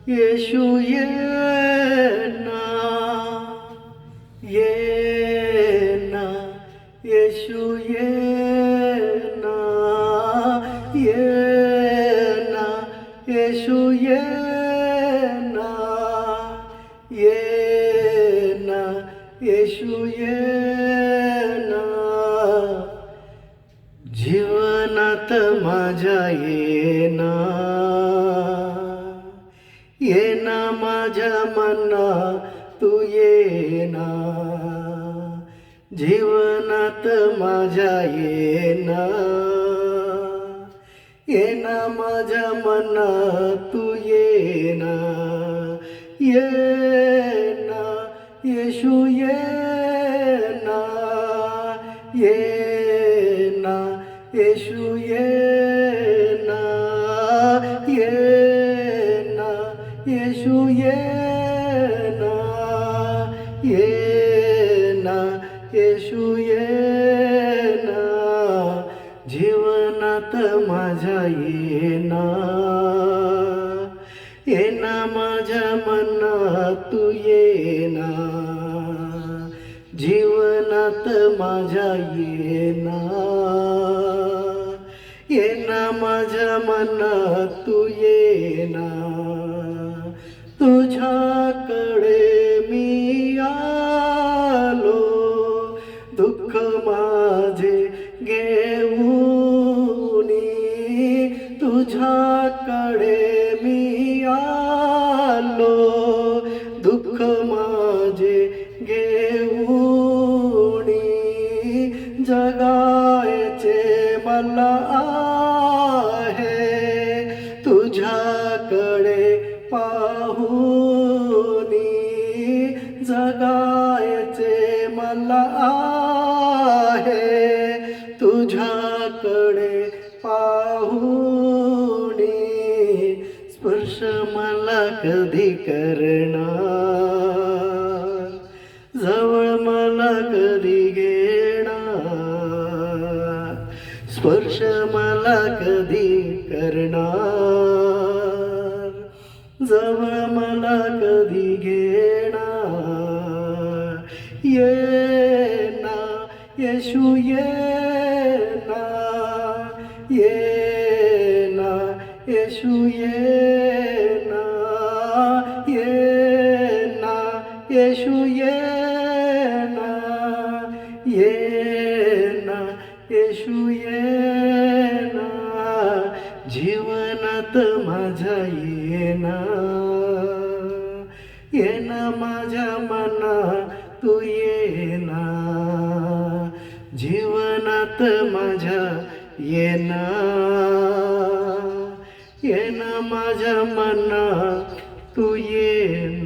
येशू ये ना, ये ना, येशू ये ना, ये ना, येशू ये ना, ये ना, येशू ये ना, जीवनात माझ्या ये ना, ये ना माझ्या मना तू ये ना, जीवनात माझ्या ये ना, ये ना माझ्या मना तू ये ना, ये ना, येशू ये ना, ये ना, येशू ये ना, ये ना, येशू ये ना, ये ना, येशू ये ना, जीवनात माझ्या ये ना, ये ना माझ्या मनात तू ये ना, जीवनात माझ्या ये ना, ये ना माझ्या मनात तू ये ना, तुझ्याकडे मी आलो, दुःख माझे घेऊनी, तुझ्याकडे मी आलो, दुःख माझे घेऊनी, जगायचे मला आहे तुझ्याकडे पाहुनी, जगायचे मला आहे तुझ्याकडे पाहुनी, स्पर्श मला कधी करणार, जवळ मला कधी घेणार, स्पर्श मला कधी करणार, जवळ मला कधी घेणार, ये ना, येशू ये ना, ये ना, येशू ये ना, ये ना, येशू ये ना, ये ना, येशू ये ना, जीवनात माझ्या ये ना, ये ना माझ्या मना तू ये ना, जीवनात माझ्या ये ना, ये ना माझ्या मना तू ये ना.